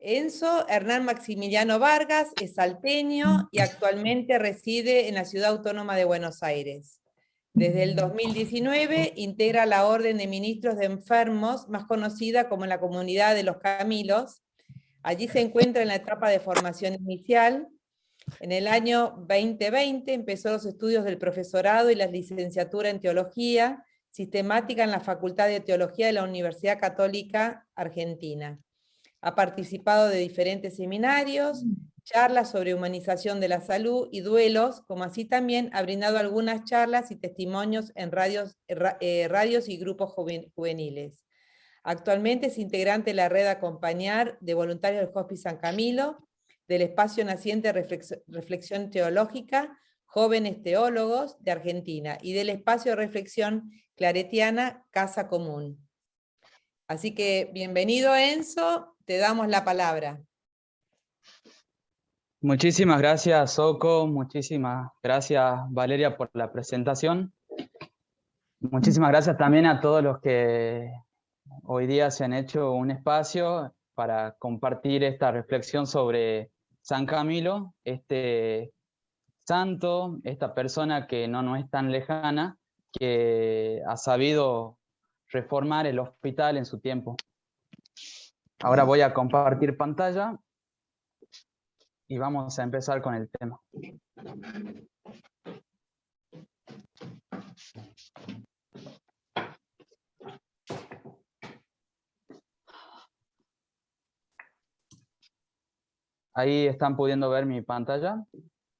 Enzo Hernán Maximiliano Vargas es salteño y actualmente reside en la Ciudad Autónoma de Buenos Aires. Desde el 2019 integra la Orden de Ministros de Enfermos, más conocida como la Comunidad de los Camilos. Allí se encuentra en la etapa de formación inicial. En el año 2020 empezó los estudios del profesorado y la licenciatura en Teología Sistemática en la Facultad de Teología de la Universidad Católica Argentina. Ha participado de diferentes seminarios, charlas sobre humanización de la salud y duelos, como así también ha brindado algunas charlas y testimonios en radios y grupos juveniles. Actualmente es integrante de la red Acompañar de voluntarios del Hospice San Camilo, del Espacio Naciente Reflexión Teológica, Jóvenes Teólogos de Argentina, y del Espacio de Reflexión Claretiana Casa Común. Así que bienvenido, Enzo, te damos la palabra. Muchísimas gracias, Soco, muchísimas gracias, Valeria, por la presentación. Muchísimas gracias también a todos los que hoy día se han hecho un espacio para compartir esta reflexión sobre San Camilo, este santo, esta persona que no nos es tan lejana, que ha sabido reformar el hospital en su tiempo. Ahora voy a compartir pantalla y vamos a empezar con el tema. Ahí están pudiendo ver mi pantalla.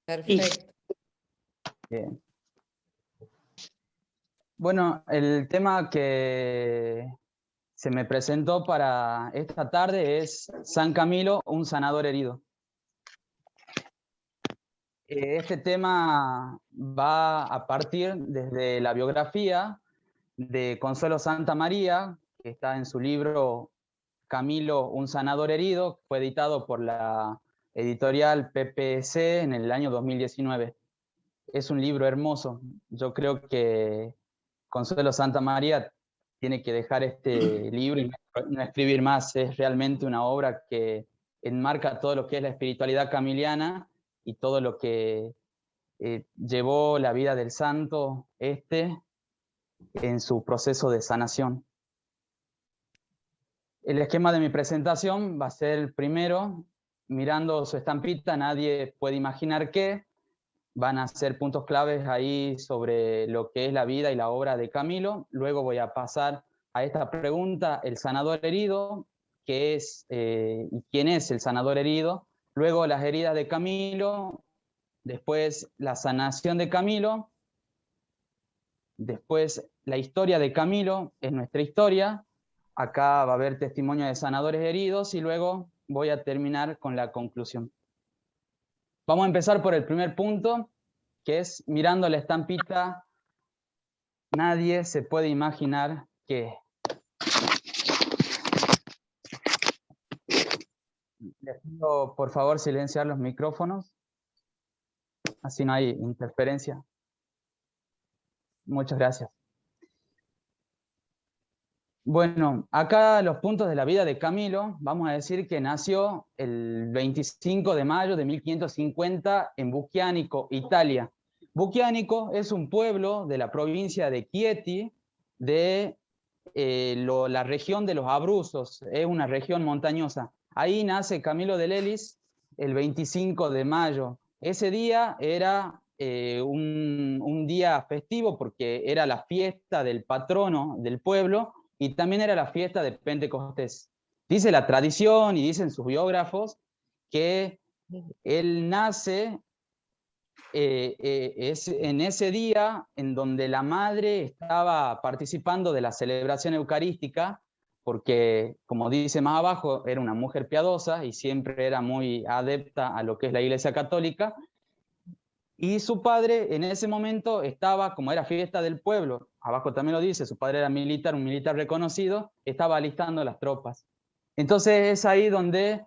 Perfecto. Bien. Bueno, el tema que se me presentó para esta tarde es San Camilo, un sanador herido. Este tema va a partir desde la biografía de Consuelo Santamaría, que está en su libro Camilo, un sanador herido, fue editado por la editorial PPC en el año 2019. Es un libro hermoso. Yo creo que Consuelo Santamaría tiene que dejar este libro y no escribir más. Es realmente una obra que enmarca todo lo que es la espiritualidad camiliana y todo lo que llevó la vida del santo en su proceso de sanación. El esquema de mi presentación va a ser el primero, mirando su estampita, nadie puede imaginar qué. Van a ser puntos claves ahí sobre lo que es la vida y la obra de Camilo. Luego voy a pasar a esta pregunta, el sanador herido, ¿qué es y quién es el sanador herido? Luego las heridas de Camilo, después la sanación de Camilo, después la historia de Camilo, es nuestra historia. Acá va a haber testimonio de sanadores heridos y luego voy a terminar con la conclusión. Vamos a empezar por el primer punto, que es mirando la estampita, nadie se puede imaginar qué. Les pido por favor silenciar los micrófonos, así no hay interferencia. Muchas gracias. Bueno, acá los puntos de la vida de Camilo, vamos a decir que nació el 25 de mayo de 1550 en Bucchianico, Italia. Bucchianico es un pueblo de la provincia de Chieti, de la región de los Abruzos, es una región montañosa. Ahí nace Camilo de Lelis el 25 de mayo. Ese día era un día festivo porque era la fiesta del patrono del pueblo, y también era la fiesta de Pentecostés. Dice la tradición y dicen sus biógrafos que él nace es en ese día en donde la madre estaba participando de la celebración eucarística, porque, como dice más abajo, era una mujer piadosa y siempre era muy adepta a lo que es la Iglesia Católica. Y su padre en ese momento estaba, como era fiesta del pueblo, abajo también lo dice, su padre era militar, un militar reconocido, estaba alistando las tropas. Entonces es ahí donde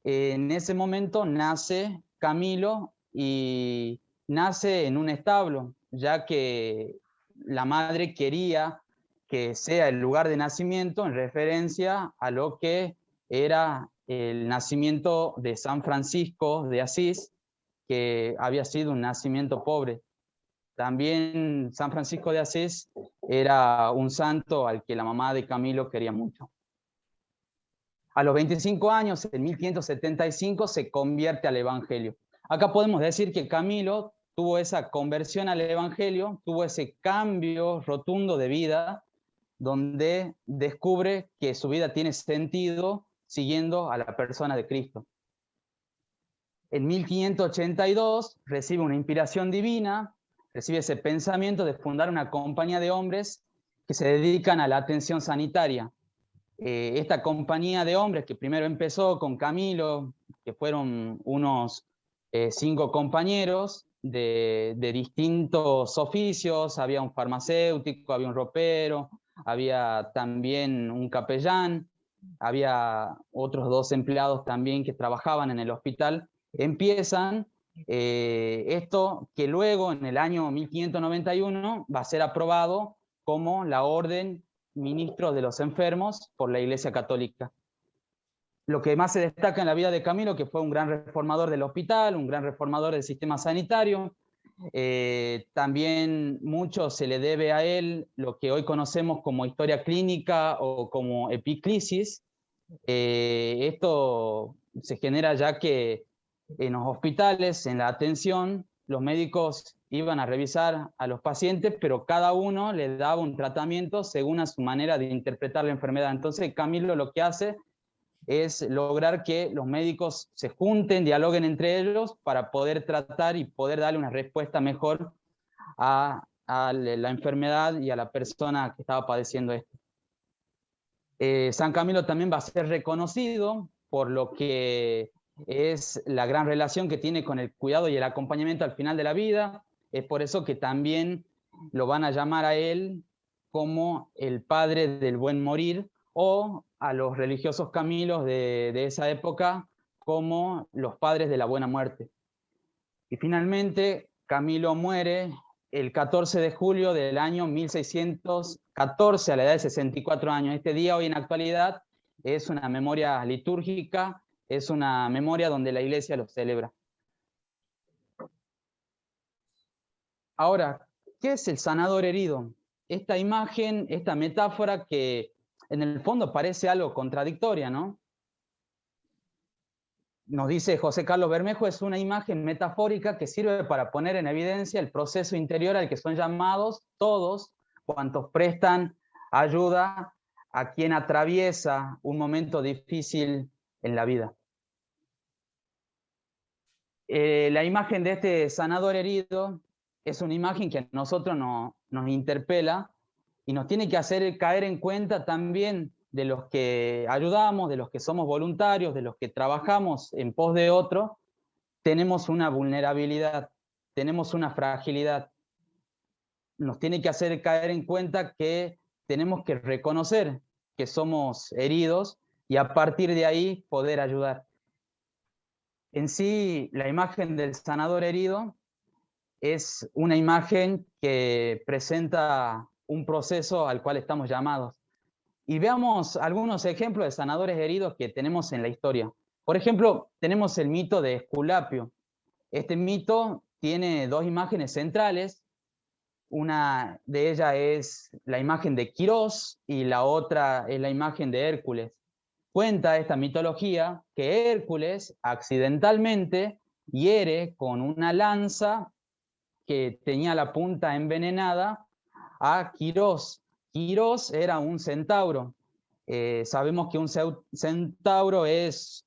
en ese momento nace Camilo y nace en un establo, ya que la madre quería que sea el lugar de nacimiento en referencia a lo que era el nacimiento de San Francisco de Asís, que había sido un nacimiento pobre. También San Francisco de Asís era un santo al que la mamá de Camilo quería mucho. A los 25 años, en 1575, se convierte al Evangelio. Acá podemos decir que Camilo tuvo esa conversión al Evangelio, tuvo ese cambio rotundo de vida, donde descubre que su vida tiene sentido siguiendo a la persona de Cristo. En 1582 recibe una inspiración divina, recibe ese pensamiento de fundar una compañía de hombres que se dedican a la atención sanitaria. Esta compañía de hombres, que primero empezó con Camilo, que fueron unos 5 compañeros de distintos oficios, había un farmacéutico, había un ropero, había también un capellán, había otros 2 empleados también que trabajaban en el hospital. Empiezan esto que luego en el año 1591 va a ser aprobado como la orden ministros de los enfermos por la Iglesia Católica. Lo que más se destaca en la vida de Camilo, que fue un gran reformador del hospital, un gran reformador del sistema sanitario. También mucho se le debe a él lo que hoy conocemos como historia clínica o como epiclisis. Esto se genera ya que en los hospitales, en la atención, los médicos iban a revisar a los pacientes, pero cada uno le daba un tratamiento según a su manera de interpretar la enfermedad. Entonces Camilo lo que hace es lograr que los médicos se junten, dialoguen entre ellos para poder tratar y poder darle una respuesta mejor a la enfermedad y a la persona que estaba padeciendo esto. San Camilo también va a ser reconocido por lo que es la gran relación que tiene con el cuidado y el acompañamiento al final de la vida. Es por eso que también lo van a llamar a él como el padre del buen morir, o a los religiosos Camilos de esa época como los padres de la buena muerte. Y finalmente Camilo muere el 14 de julio del año 1614 a la edad de 64 años. Este día hoy en actualidad es una memoria litúrgica, es una memoria donde la Iglesia lo celebra. Ahora, ¿qué es el sanador herido? Esta imagen, esta metáfora que en el fondo parece algo contradictoria, ¿no? Nos dice José Carlos Bermejo, es una imagen metafórica que sirve para poner en evidencia el proceso interior al que son llamados todos cuantos prestan ayuda a quien atraviesa un momento difícil en la vida. La imagen de este sanador herido es una imagen que a nosotros nos interpela y nos tiene que hacer caer en cuenta también de los que ayudamos, de los que somos voluntarios, de los que trabajamos en pos de otro. Tenemos una vulnerabilidad, tenemos una fragilidad. Nos tiene que hacer caer en cuenta que tenemos que reconocer que somos heridos y a partir de ahí poder ayudar. En sí, la imagen del sanador herido es una imagen que presenta un proceso al cual estamos llamados. Y veamos algunos ejemplos de sanadores heridos que tenemos en la historia. Por ejemplo, tenemos el mito de Esculapio. Este mito tiene 2 imágenes centrales. Una de ellas es la imagen de Quirós y la otra es la imagen de Hércules. Cuenta esta mitología que Hércules accidentalmente hiere con una lanza que tenía la punta envenenada a Quirós. Quirós era un centauro. Sabemos que un centauro es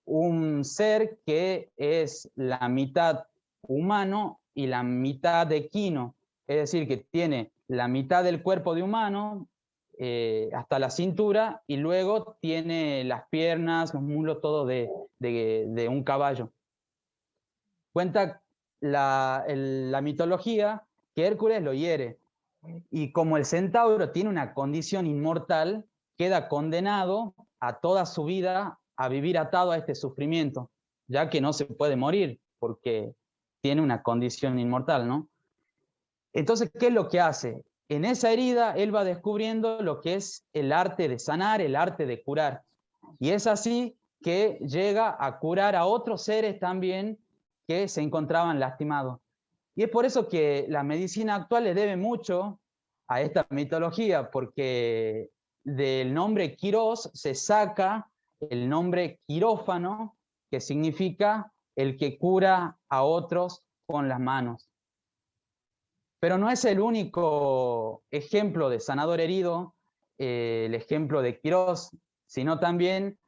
un ser que es la mitad humano y la mitad equino, es decir, que tiene la mitad del cuerpo de humano hasta la cintura y luego tiene las piernas, los muslos, todo de un caballo. Cuenta la mitología que Hércules lo hiere y como el centauro tiene una condición inmortal, queda condenado a toda su vida a vivir atado a este sufrimiento, ya que no se puede morir porque tiene una condición inmortal, ¿no? Entonces, ¿qué es lo que hace? En esa herida, él va descubriendo lo que es el arte de sanar, el arte de curar. Y es así que llega a curar a otros seres también que se encontraban lastimados. Y es por eso que la medicina actual le debe mucho a esta mitología, porque del nombre Quirós se saca el nombre quirófano, que significa el que cura a otros con las manos. Pero no es el único ejemplo de sanador herido, el ejemplo de Quirós, sino también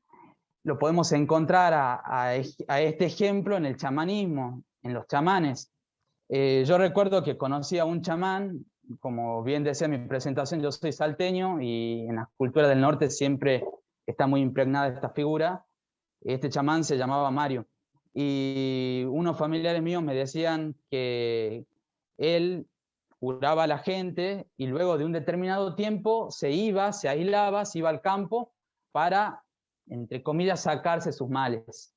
lo podemos encontrar a este ejemplo en el chamanismo, en los chamanes. Yo recuerdo que conocí a un chamán, como bien decía mi presentación, yo soy salteño y en la cultura del norte siempre está muy impregnada esta figura. Este chamán se llamaba Mario. Y unos familiares míos me decían que él curaba a la gente y luego de un determinado tiempo se iba, se aislaba, se iba al campo para, entre comillas, sacarse sus males.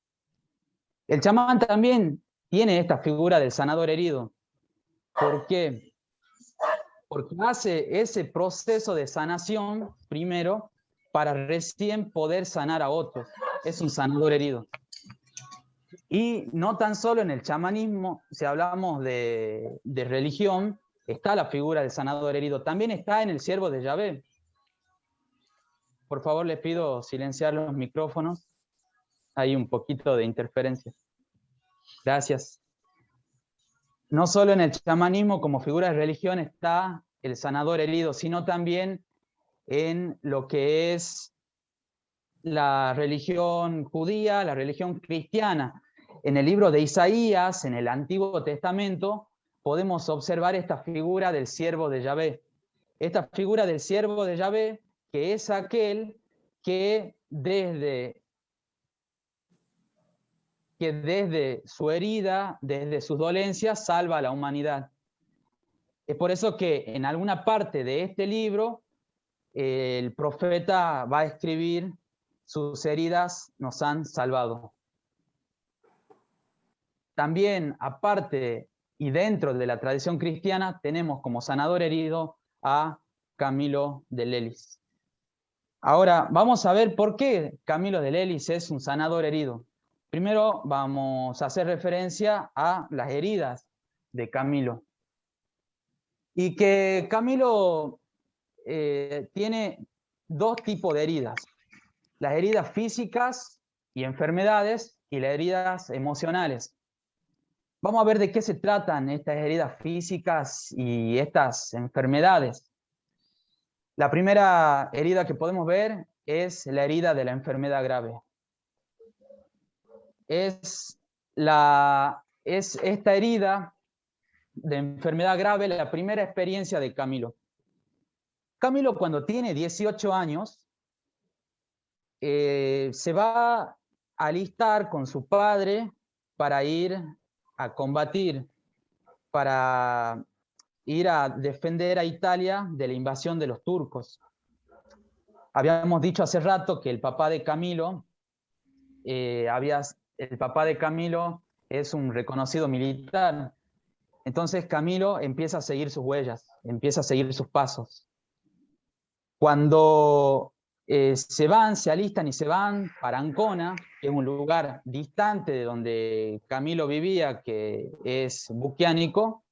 El chamán también tiene esta figura del sanador herido. ¿Por qué? Porque hace ese proceso de sanación primero para recién poder sanar a otros. Es un sanador herido. Y no tan solo en el chamanismo, si hablamos de religión, está la figura del sanador herido. También está en el siervo de Yahvé. Por favor, les pido silenciar los micrófonos. Hay un poquito de interferencia. Gracias. No solo en el chamanismo como figura de religión está el sanador herido, sino también en lo que es la religión judía, la religión cristiana. En el libro de Isaías, en el Antiguo Testamento, podemos observar esta figura del siervo de Yahvé. Esta figura del siervo de Yahvé, que es aquel que desde su herida, desde sus dolencias, salva a la humanidad. Es por eso que en alguna parte de este libro, el profeta va a escribir: sus heridas nos han salvado. También, aparte y dentro de la tradición cristiana, tenemos como sanador herido a Camilo de Lelis. Ahora, vamos a ver por qué Camilo de Lelis es un sanador herido. Primero vamos a hacer referencia a las heridas de Camilo. Y que Camilo tiene dos tipos de heridas: las heridas físicas y enfermedades y las heridas emocionales. Vamos a ver de qué se tratan estas heridas físicas y estas enfermedades. La primera herida que podemos ver es la herida de la enfermedad grave. Es esta herida de enfermedad grave la primera experiencia de Camilo. Camilo, cuando tiene 18 años, se va a alistar con su padre para ir a combatir, para ir a defender a Italia de la invasión de los turcos. Habíamos dicho hace rato que el papá de Camilo, el papá de Camilo es un reconocido militar. Entonces Camilo empieza a seguir sus huellas, empieza a seguir sus pasos. Cuando se alistan y se van para Ancona, que es un lugar distante de donde Camilo vivía, que es Buquiánico,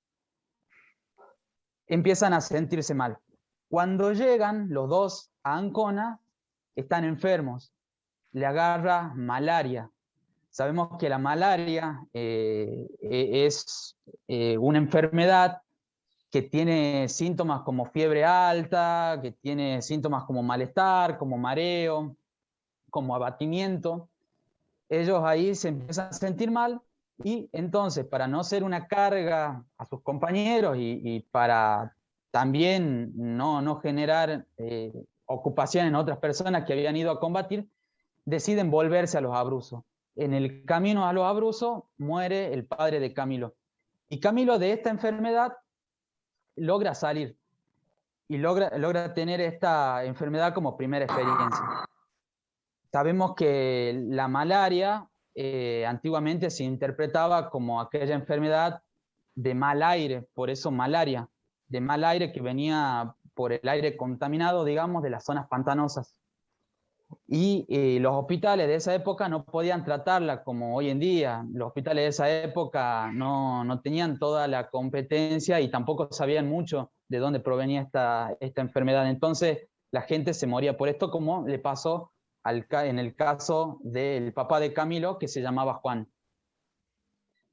empiezan a sentirse mal. Cuando llegan los dos a Ancona, están enfermos, le agarra malaria. Sabemos que la malaria es una enfermedad que tiene síntomas como fiebre alta, que tiene síntomas como malestar, como mareo, como abatimiento. Ellos ahí se empiezan a sentir mal y entonces, para no ser una carga a sus compañeros y para también no generar ocupación en otras personas que habían ido a combatir, deciden volverse a los Abruzos. En el camino a los Abruzos muere el padre de Camilo. Y Camilo, de esta enfermedad, logra salir y logra tener esta enfermedad como primera experiencia. Sabemos que la malaria antiguamente se interpretaba como aquella enfermedad de mal aire, por eso malaria, de mal aire que venía por el aire contaminado, digamos, de las zonas pantanosas. y los hospitales de esa época no podían tratarla como hoy en día. Los hospitales de esa época no tenían toda la competencia y tampoco sabían mucho de dónde provenía esta enfermedad. Entonces la gente se moría por esto, como le pasó en el caso del papá de Camilo, que se llamaba Juan.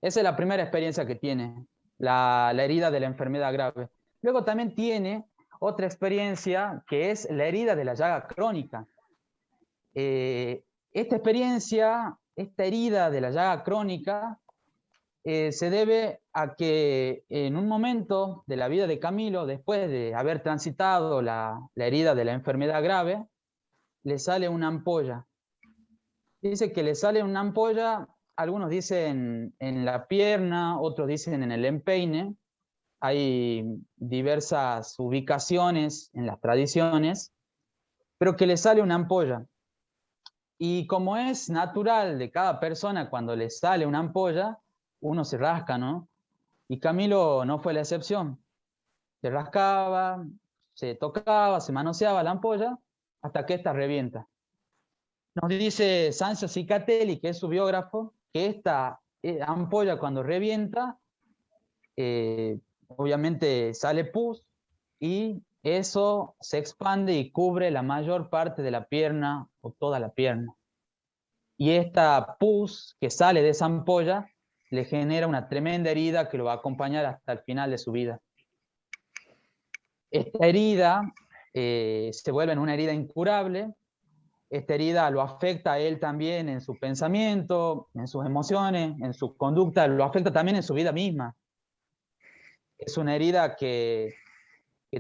Esa es la primera experiencia que tiene, la herida de la enfermedad grave. Luego también tiene otra experiencia que es la herida de la llaga crónica. Esta experiencia, esta herida de la llaga crónica, se debe a que en un momento de la vida de Camilo, después de haber transitado la herida de la enfermedad grave, le sale una ampolla. Dice que le sale una ampolla, algunos dicen en la pierna, otros dicen en el empeine. Hay diversas ubicaciones en las tradiciones, pero que le sale una ampolla. Y como es natural de cada persona cuando le sale una ampolla, uno se rasca, ¿no? Y Camilo no fue la excepción. Se rascaba, se tocaba, se manoseaba la ampolla hasta que ésta revienta. Nos dice Sancho Cicatelli, que es su biógrafo, que esta ampolla cuando revienta, obviamente sale pus y eso se expande y cubre la mayor parte de la pierna o toda la pierna. Y esta pus que sale de esa ampolla le genera una tremenda herida que lo va a acompañar hasta el final de su vida. Esta herida se vuelve en una herida incurable. Esta herida lo afecta a él también en su pensamiento, en sus emociones, en su conducta, lo afecta también en su vida misma. Es una herida que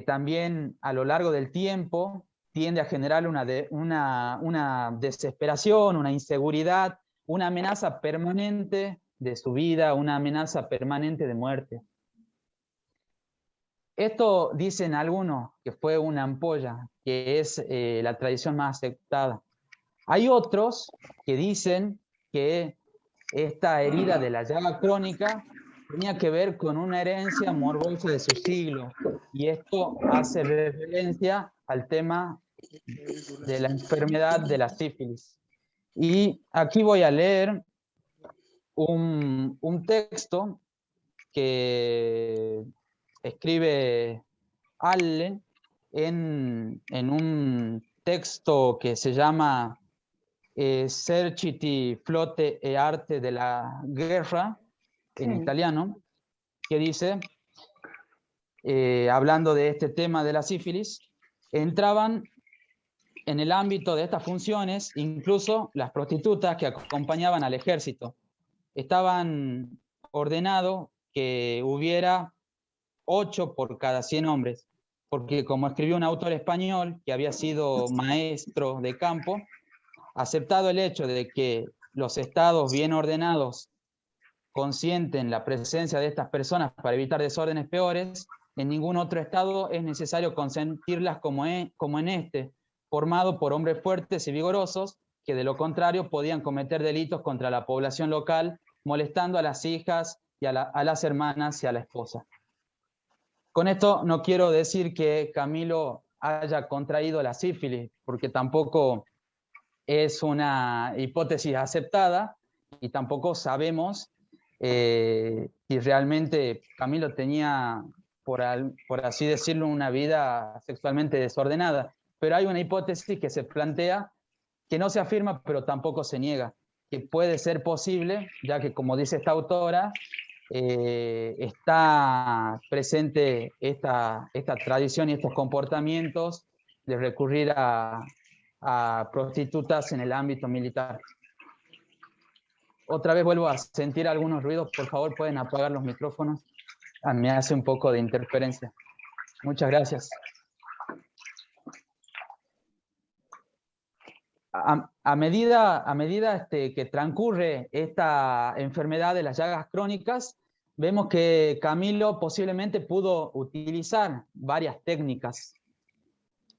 también a lo largo del tiempo tiende a generar una desesperación, una inseguridad, una amenaza permanente de su vida, una amenaza permanente de muerte. Esto dicen algunos que fue una ampolla, que es la tradición más aceptada. Hay otros que dicen que esta herida de la llaga crónica tenía que ver con una herencia morbosa de su siglo, y esto hace referencia al tema de la enfermedad de la sífilis. Y aquí voy a leer un texto que escribe Alle en un texto que se llama Eserciti, Flotte e Arte de la Guerra, en italiano, que dice, hablando de este tema de la sífilis, entraban en el ámbito de estas funciones incluso las prostitutas que acompañaban al ejército. Estaban ordenado que hubiera 8 por cada 100 hombres, porque como escribió un autor español que había sido maestro de campo, aceptado el hecho de que los estados bien ordenados consienten la presencia de estas personas para evitar desórdenes peores, en ningún otro estado es necesario consentirlas como en este, formado por hombres fuertes y vigorosos, que de lo contrario podían cometer delitos contra la población local, molestando a las hijas y a las hermanas y a la esposa. Con esto no quiero decir que Camilo haya contraído la sífilis, porque tampoco es una hipótesis aceptada y tampoco sabemos si realmente Camilo tenía, por así decirlo, una vida sexualmente desordenada. Pero hay una hipótesis que se plantea, que no se afirma, pero tampoco se niega, que puede ser posible, ya que, como dice esta autora, está presente esta tradición y estos comportamientos de recurrir a prostitutas en el ámbito militar. Otra vez vuelvo a sentir algunos ruidos. Por favor, pueden apagar los micrófonos. Me hace un poco de interferencia. Muchas gracias. A medida que transcurre esta enfermedad de las llagas crónicas, vemos que Camilo posiblemente pudo utilizar varias técnicas.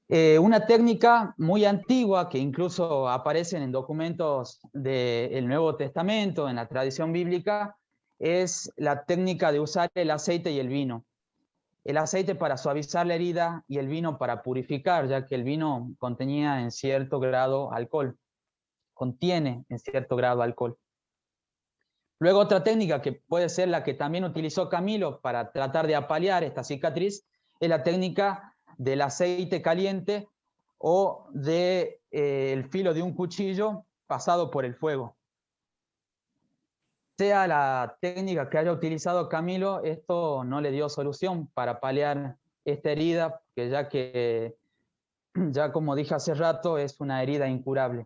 Una técnica muy antigua que incluso aparece en documentos del Nuevo Testamento, en la tradición bíblica, es la técnica de usar el aceite y el vino. el aceite para suavizar la herida y el vino para purificar, ya que el vino contenía en cierto grado alcohol, contiene en cierto grado alcohol. Luego otra técnica que puede ser la que también utilizó Camilo para tratar de apalear esta cicatriz es la técnica del aceite caliente o del filo de un cuchillo pasado por el fuego. Sea la técnica que haya utilizado Camilo, esto no le dio solución para paliar esta herida, que ya como dije hace rato, es una herida incurable.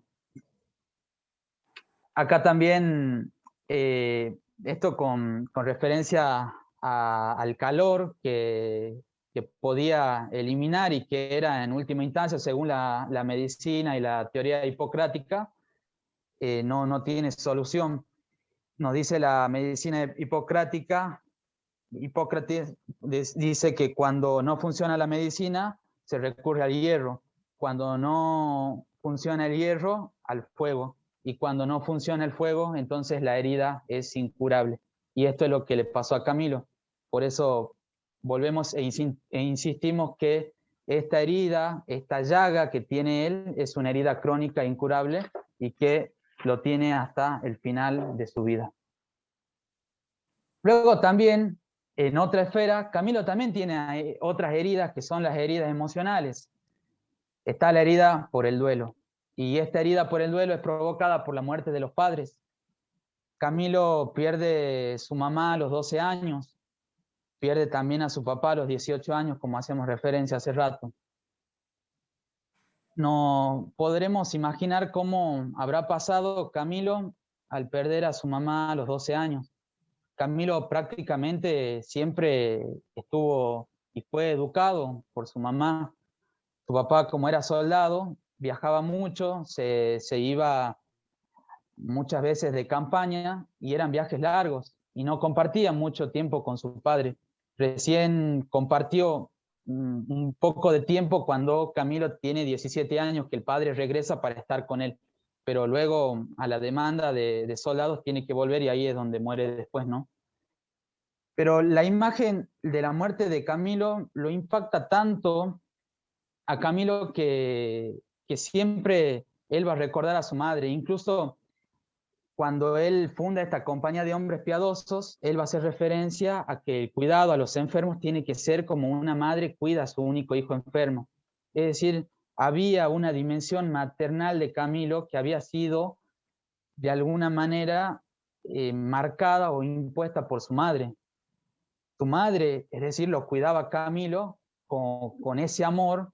Acá también, esto con referencia al calor que podía eliminar y que era en última instancia, según la medicina y la teoría hipocrática, no tiene solución. Nos dice la medicina hipocrática, Hipócrates dice que cuando no funciona la medicina, se recurre al hierro. Cuando no funciona el hierro, al fuego. Y cuando no funciona el fuego, entonces la herida es incurable. Y esto es lo que le pasó a Camilo. Por eso volvemos e insistimos que esta herida, esta llaga que tiene él, es una herida crónica incurable y que lo tiene hasta el final de su vida. Luego también, en otra esfera, Camilo también tiene otras heridas que son las heridas emocionales. Está la herida por el duelo. Y esta herida por el duelo es provocada por la muerte de los padres. Camilo pierde a su mamá a los 12 años, pierde también a su papá a los 18 años, como hacemos referencia hace rato. No podremos imaginar cómo habrá pasado Camilo al perder a su mamá a los 12 años. Camilo prácticamente siempre estuvo y fue educado por su mamá. Su papá, como era soldado, viajaba mucho, se iba muchas veces de campaña y eran viajes largos y no compartía mucho tiempo con su padre. Recién compartió un poco de tiempo cuando Camilo tiene 17 años, que el padre regresa para estar con él, pero luego a la demanda de soldados tiene que volver y ahí es donde muere después, ¿no? Pero la imagen de la muerte de Camilo lo impacta tanto a Camilo que siempre él va a recordar a su madre. Incluso cuando él funda esta compañía de hombres piadosos, él va a hacer referencia a que el cuidado a los enfermos tiene que ser como una madre cuida a su único hijo enfermo. Es decir, había una dimensión maternal de Camilo que había sido de alguna manera marcada o impuesta por su madre. Su madre, es decir, lo cuidaba Camilo con ese amor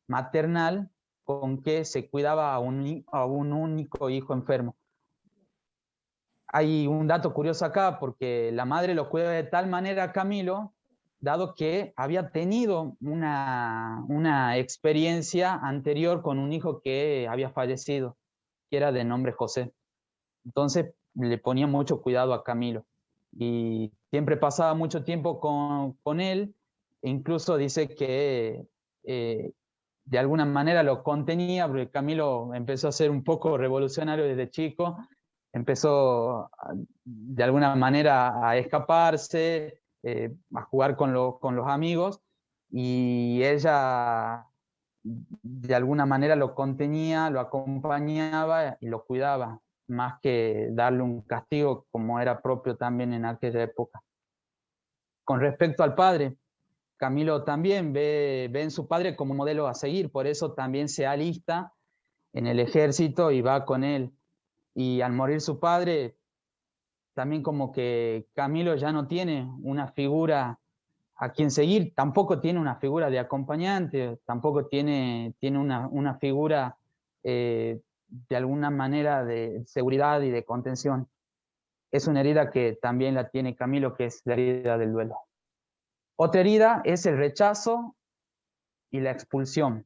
maternal con que se cuidaba a un único hijo enfermo. Hay un dato curioso acá, porque la madre lo cuida de tal manera a Camilo, dado que había tenido una experiencia anterior con un hijo que había fallecido, que era de nombre José. Entonces le ponía mucho cuidado a Camilo y siempre pasaba mucho tiempo con él, e incluso dice que de alguna manera lo contenía, porque Camilo empezó a ser un poco revolucionario desde chico, empezó de alguna manera a escaparse, a jugar con los amigos, y ella de alguna manera lo contenía, lo acompañaba y lo cuidaba, más que darle un castigo como era propio también en aquella época. Con respecto al padre, Camilo también ve en su padre como modelo a seguir, por eso también se alista en el ejército y va con él. Y al morir su padre, también como que Camilo ya no tiene una figura a quien seguir, tampoco tiene una figura de acompañante, tampoco tiene una figura de alguna manera de seguridad y de contención. Es una herida que también la tiene Camilo, que es la herida del duelo. Otra herida es el rechazo y la expulsión.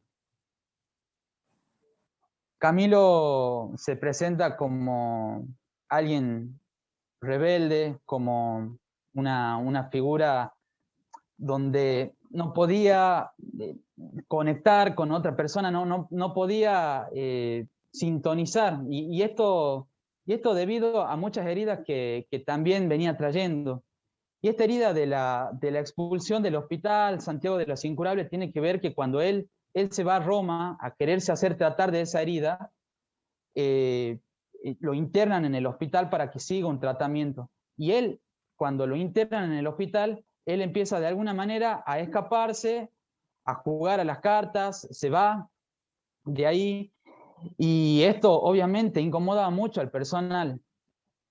Camilo se presenta como alguien rebelde, como una figura donde no podía conectar con otra persona, no podía sintonizar. Y esto debido a muchas heridas que también venía trayendo. Y esta herida de la expulsión del hospital Santiago de los Incurables tiene que ver que cuando él se va a Roma a quererse hacer tratar de esa herida, lo internan en el hospital para que siga un tratamiento. Y él, cuando lo internan en el hospital, él empieza de alguna manera a escaparse, a jugar a las cartas, se va de ahí, y esto obviamente incomodaba mucho al personal.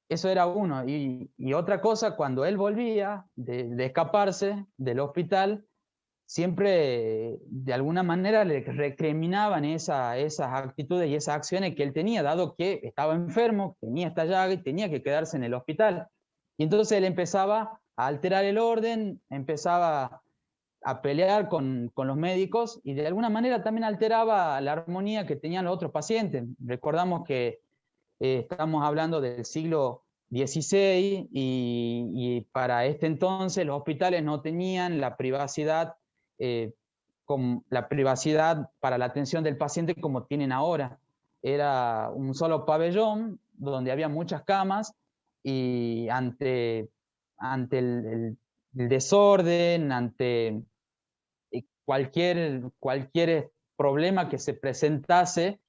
Eso era uno. Y otra cosa, cuando él volvía de escaparse del hospital, siempre de alguna manera le recriminaban esas actitudes y esas acciones que él tenía, dado que estaba enfermo, tenía esta llaga y tenía que quedarse en el hospital. Y entonces él empezaba a alterar el orden, empezaba a pelear con los médicos y de alguna manera también alteraba la armonía que tenían los otros pacientes. Recordamos que estamos hablando del siglo XVI y para este entonces los hospitales no tenían la privacidad, la privacidad para la atención del paciente como tienen ahora. Era un solo pabellón donde había muchas camas y ante el desorden, ante cualquier problema que se presentase,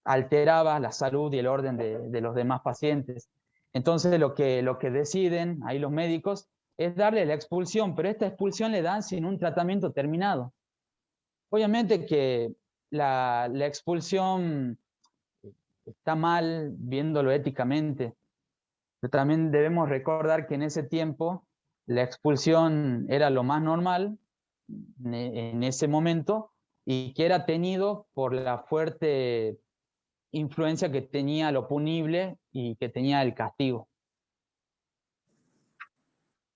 alteraba la salud y el orden de los demás pacientes. Entonces lo que deciden ahí los médicos es darle la expulsión, pero esta expulsión le dan sin un tratamiento terminado. Obviamente que la expulsión está mal viéndolo éticamente, pero también debemos recordar que en ese tiempo la expulsión era lo más normal en ese momento y que era tenido por la fuerte influencia que tenía lo punible y que tenía el castigo.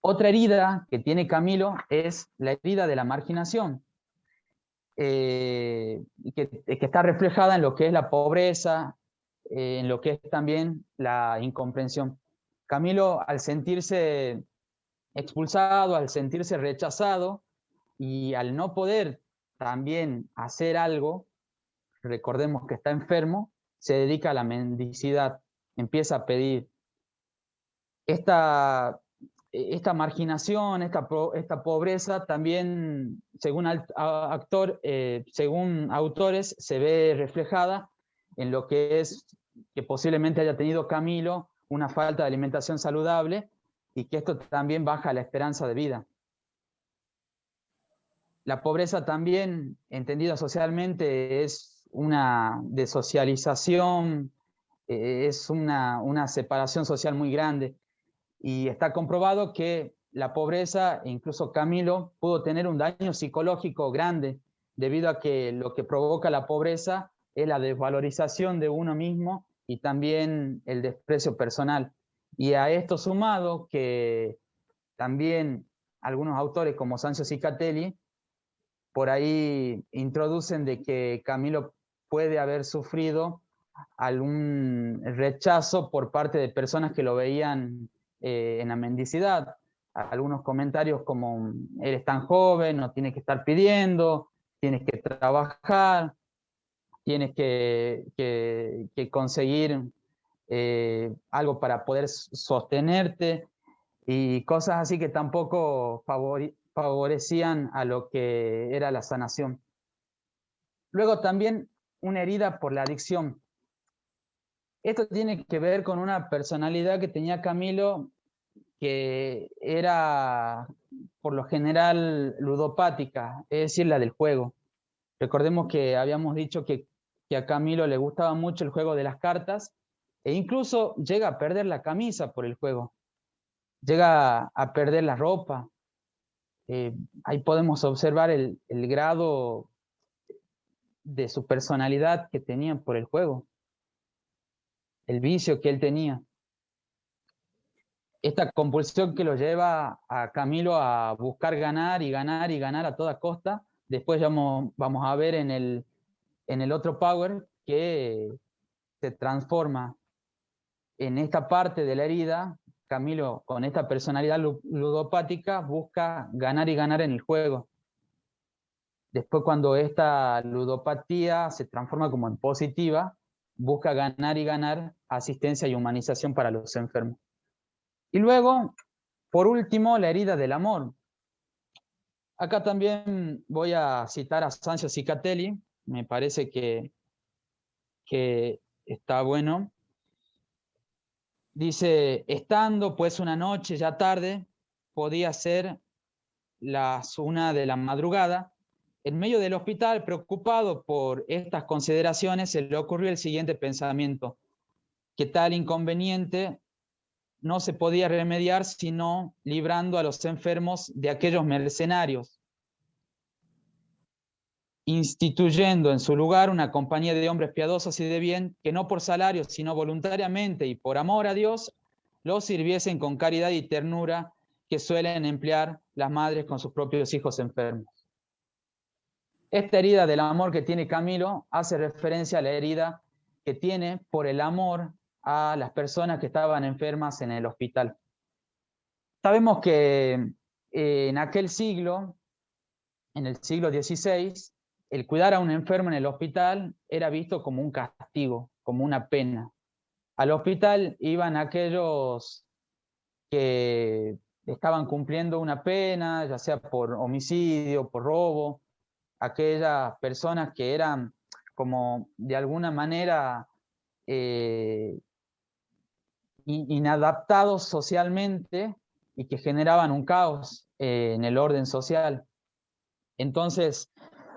Otra herida que tiene Camilo es la herida de la marginación, que está reflejada en lo que es la pobreza, en lo que es también la incomprensión. Camilo, al sentirse expulsado, al sentirse rechazado y al no poder también hacer algo, recordemos que está enfermo, se dedica a la mendicidad, empieza a pedir. Esta marginación, esta pobreza también, según autores, se ve reflejada en lo que es que posiblemente haya tenido Camilo una falta de alimentación saludable y que esto también baja la esperanza de vida. La pobreza también, entendida socialmente, es una desocialización, es una separación social muy grande. Y está comprobado que la pobreza, incluso Camilo, pudo tener un daño psicológico grande debido a que lo que provoca la pobreza es la desvalorización de uno mismo y también el desprecio personal. Y a esto sumado que también algunos autores como Sancho Cicatelli por ahí introducen de que Camilo puede haber sufrido algún rechazo por parte de personas que lo veían en la mendicidad. Algunos comentarios como, eres tan joven, no tienes que estar pidiendo, tienes que trabajar, tienes que conseguir algo para poder sostenerte, y cosas así que tampoco favorecían a lo que era la sanación. Luego también una herida por la adicción. Esto tiene que ver con una personalidad que tenía Camilo, que era por lo general ludopática, es decir, la del juego. Recordemos que habíamos dicho que a Camilo le gustaba mucho el juego de las cartas e incluso llega a perder la camisa por el juego, llega a perder la ropa. Ahí podemos observar el grado de su personalidad que tenía por el juego, el vicio que él tenía. Esta compulsión que lo lleva a Camilo a buscar ganar y ganar y ganar a toda costa. Después vamos a ver en el otro power que se transforma en esta parte de la herida. Camilo, con esta personalidad ludopática, busca ganar y ganar en el juego. Después, cuando esta ludopatía se transforma como en positiva, busca ganar y ganar asistencia y humanización para los enfermos. Y luego, Por último, la herida del amor. Acá también voy a citar a Sancho Cicatelli, me parece que está bueno. Dice, estando pues una noche ya tarde, podía ser las 1 de la madrugada, en medio del hospital, preocupado por estas consideraciones, se le ocurrió el siguiente pensamiento, que tal inconveniente no se podía remediar sino librando a los enfermos de aquellos mercenarios, instituyendo en su lugar una compañía de hombres piadosos y de bien, que no por salario, sino voluntariamente y por amor a Dios, los sirviesen con caridad y ternura que suelen emplear las madres con sus propios hijos enfermos. Esta herida del amor que tiene Camilo hace referencia a la herida que tiene por el amor a las personas que estaban enfermas en el hospital. Sabemos que en aquel siglo, en el siglo XVI, el cuidar a un enfermo en el hospital era visto como un castigo, como una pena. Al hospital iban aquellos que estaban cumpliendo una pena, ya sea por homicidio, por robo, aquellas personas que eran como de alguna manera inadaptados socialmente y que generaban un caos en el orden social. Entonces,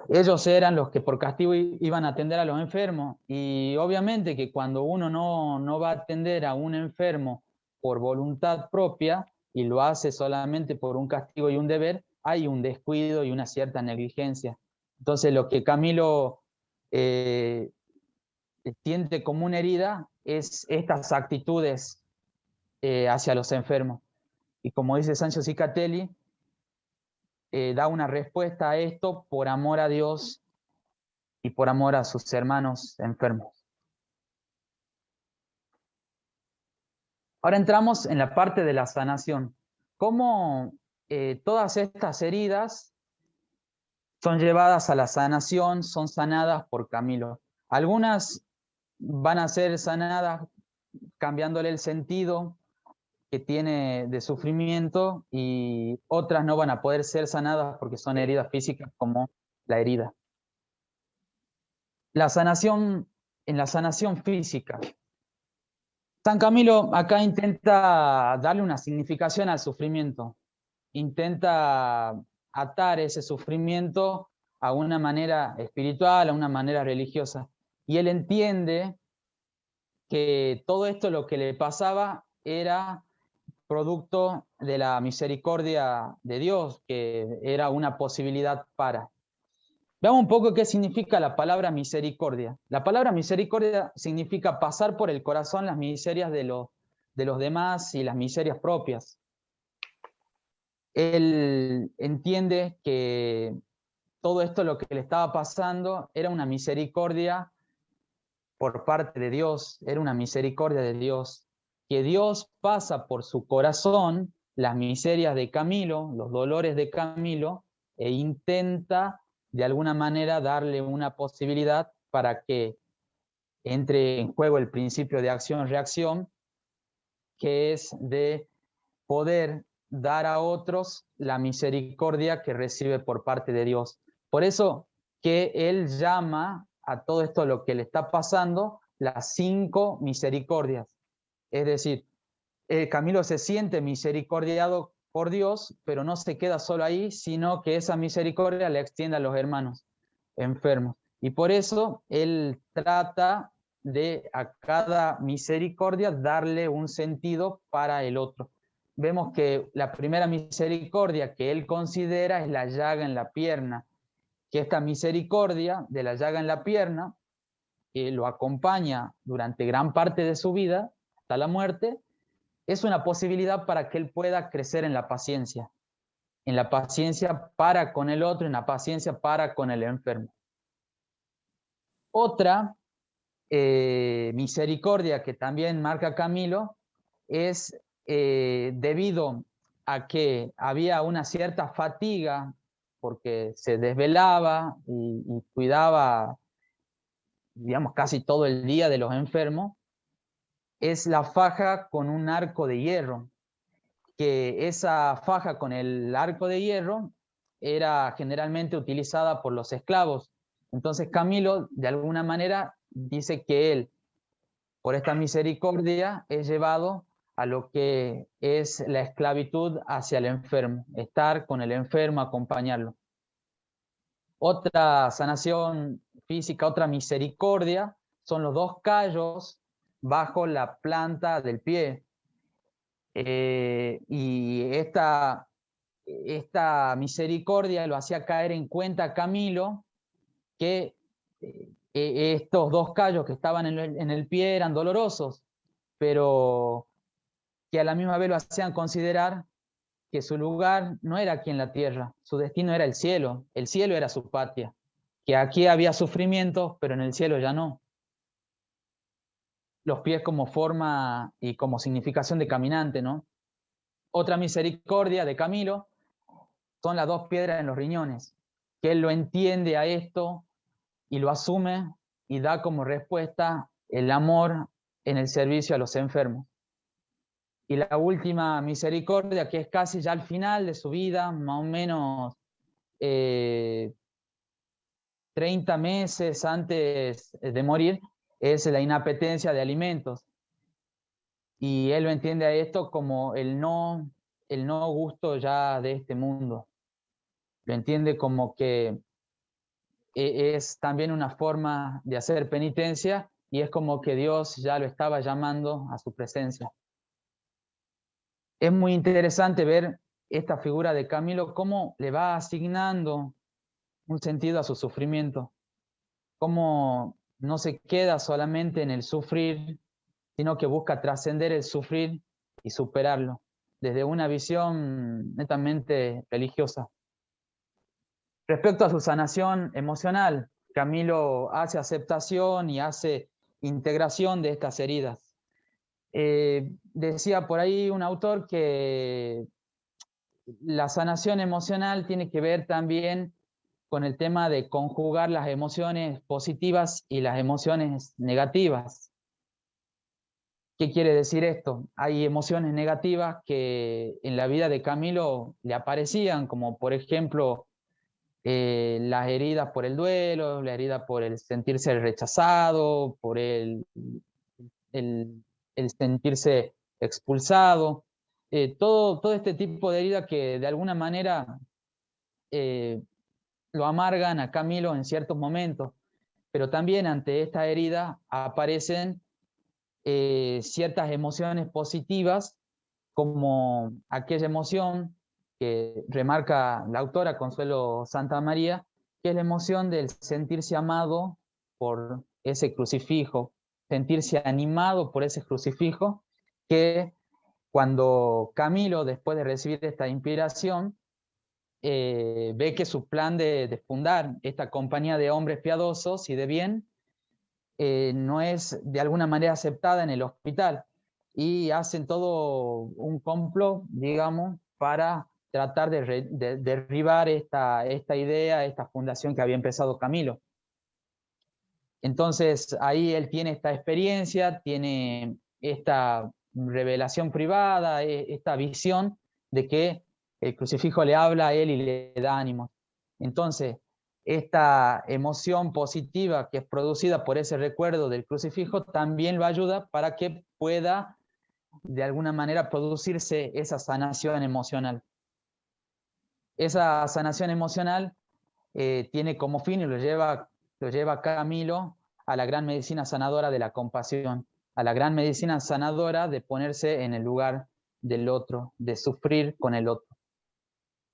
ellos eran los que por castigo iban a atender a los enfermos, y obviamente que cuando uno no va a atender a un enfermo por voluntad propia y lo hace solamente por un castigo y un deber, hay un descuido y una cierta negligencia. Entonces, lo que Camilo siente como una herida es estas actitudes hacia los enfermos. Y como dice Sancho Cicatelli, da una respuesta a esto por amor a Dios y por amor a sus hermanos enfermos. Ahora entramos en la parte de la sanación. Cómo todas estas heridas son llevadas a la sanación, son sanadas por Camilo. Algunas van a ser sanadas cambiándole el sentido que tiene de sufrimiento, y otras no van a poder ser sanadas porque son heridas físicas, como la herida. La sanación, en la sanación física, San Camilo acá intenta darle una significación al sufrimiento, intenta atar ese sufrimiento a una manera espiritual, a una manera religiosa. Y él entiende que todo esto lo que le pasaba era producto de la misericordia de Dios, que era una posibilidad para. Veamos un poco qué significa la palabra misericordia. La palabra misericordia significa pasar por el corazón las miserias de los demás y las miserias propias. Él entiende que todo esto lo que le estaba pasando era una misericordia por parte de Dios, era una misericordia de Dios, que Dios pasa por su corazón las miserias de Camilo, los dolores de Camilo, e intenta de alguna manera darle una posibilidad para que entre en juego el principio de acción-reacción, que es de poder dar a otros la misericordia que recibe por parte de Dios. Por eso que él llama a todo esto lo que le está pasando las 5 misericordias. Es decir, Camilo se siente misericordiado por Dios, pero no se queda solo ahí, sino que esa misericordia le extiende a los hermanos enfermos. Y por eso él trata de a cada misericordia darle un sentido para el otro. Vemos que la primera misericordia que él considera es la llaga en la pierna, que esta misericordia de la llaga en la pierna lo acompaña durante gran parte de su vida, hasta la muerte, es una posibilidad para que él pueda crecer en la paciencia para con el otro, en la paciencia para con el enfermo. Otra misericordia que también marca Camilo es debido a que había una cierta fatiga porque se desvelaba y cuidaba, digamos, casi todo el día de los enfermos, es la faja con un arco de hierro. que esa faja con el arco de hierro era generalmente utilizada por los esclavos. Entonces Camilo, de alguna manera, dice que él, por esta misericordia, es llevado a lo que es la esclavitud hacia el enfermo, estar con el enfermo, acompañarlo. Otra sanación física, otra misericordia, son los 2 callos bajo la planta del pie. Y esta misericordia lo hacía caer en cuenta a Camilo que estos 2 callos que estaban en el pie eran dolorosos, pero que a la misma vez lo hacían considerar que su lugar no era aquí en la tierra, su destino era el cielo era su patria, que aquí había sufrimientos, pero en el cielo ya no. Los pies como forma y como significación de caminante, ¿no? Otra misericordia de Camilo son las 2 piedras en los riñones, que él lo entiende a esto y lo asume y da como respuesta el amor en el servicio a los enfermos. Y la última misericordia, que es casi ya al final de su vida, más o menos 30 meses antes de morir, es la inapetencia de alimentos. Y él lo entiende a esto como el no gusto ya de este mundo. Lo entiende como que es también una forma de hacer penitencia y es como que Dios ya lo estaba llamando a su presencia. Es muy interesante ver esta figura de Camilo, cómo le va asignando un sentido a su sufrimiento, cómo no se queda solamente en el sufrir, sino que busca trascender el sufrir y superarlo, desde una visión netamente religiosa. Respecto a su sanación emocional, Camilo hace aceptación y hace integración de estas heridas. Decía por ahí un autor que la sanación emocional tiene que ver también con el tema de conjugar las emociones positivas y las emociones negativas. ¿Qué quiere decir esto? Hay emociones negativas que en la vida de Camilo le aparecían, como por ejemplo las heridas por el duelo, la herida por el sentirse rechazado, por el sentirse expulsado, todo este tipo de heridas que de alguna manera lo amargan a Camilo en ciertos momentos, pero también ante esta herida aparecen ciertas emociones positivas, como aquella emoción que remarca la autora Consuelo Santamaría, que es la emoción del sentirse amado por ese crucifijo, sentirse animado por ese crucifijo, que cuando Camilo, después de recibir esta inspiración, ve que su plan de fundar esta compañía de hombres piadosos y de bien no es de alguna manera aceptada en el hospital y hacen todo un complot, digamos, para tratar de derribar esta idea, esta fundación que había empezado Camilo. Entonces ahí él tiene esta experiencia, tiene esta revelación privada, esta visión de que el crucifijo le habla a él y le da ánimo. Entonces, esta emoción positiva que es producida por ese recuerdo del crucifijo también lo ayuda para que pueda de alguna manera producirse esa sanación emocional. Esa sanación emocional tiene como fin y lo lleva Camilo a la gran medicina sanadora de la compasión, a la gran medicina sanadora de ponerse en el lugar del otro, de sufrir con el otro.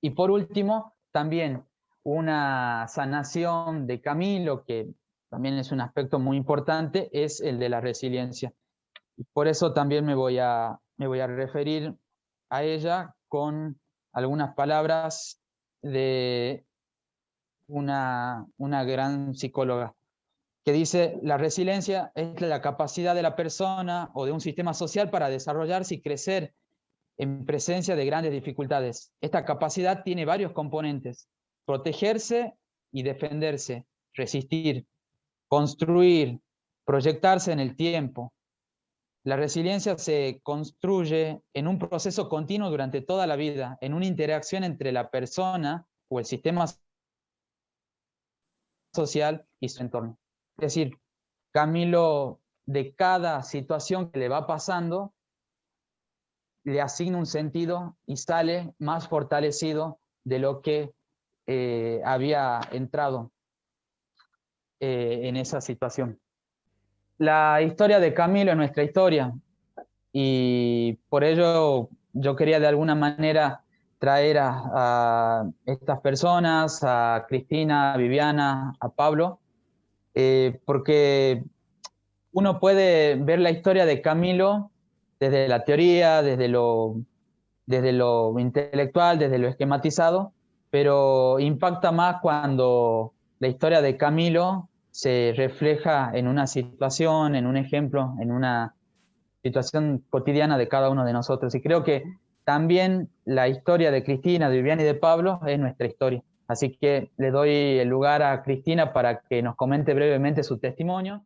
Y por último, también una sanación de Camilo, que también es un aspecto muy importante, es el de la resiliencia. Y por eso también me voy a referir a ella con algunas palabras de una gran psicóloga, que dice: la resiliencia es la capacidad de la persona o de un sistema social para desarrollarse y crecer en presencia de grandes dificultades. Esta capacidad tiene varios componentes: protegerse y defenderse, resistir, construir, proyectarse en el tiempo. La resiliencia se construye en un proceso continuo durante toda la vida, en una interacción entre la persona o el sistema social y su entorno. Es decir, Camilo, de cada situación que le va pasando, le asigna un sentido y sale más fortalecido de lo que había entrado en esa situación. La historia de Camilo es nuestra historia y por ello yo quería de alguna manera traer a estas personas, a Cristina, a Viviana, a Pablo, porque uno puede ver la historia de Camilo desde la teoría, desde lo intelectual, desde lo esquematizado, pero impacta más cuando la historia de Camilo se refleja en una situación, en un ejemplo, en una situación cotidiana de cada uno de nosotros. Y creo que también la historia de Cristina, de Viviana y de Pablo es nuestra historia. Así que le doy el lugar a Cristina para que nos comente brevemente su testimonio.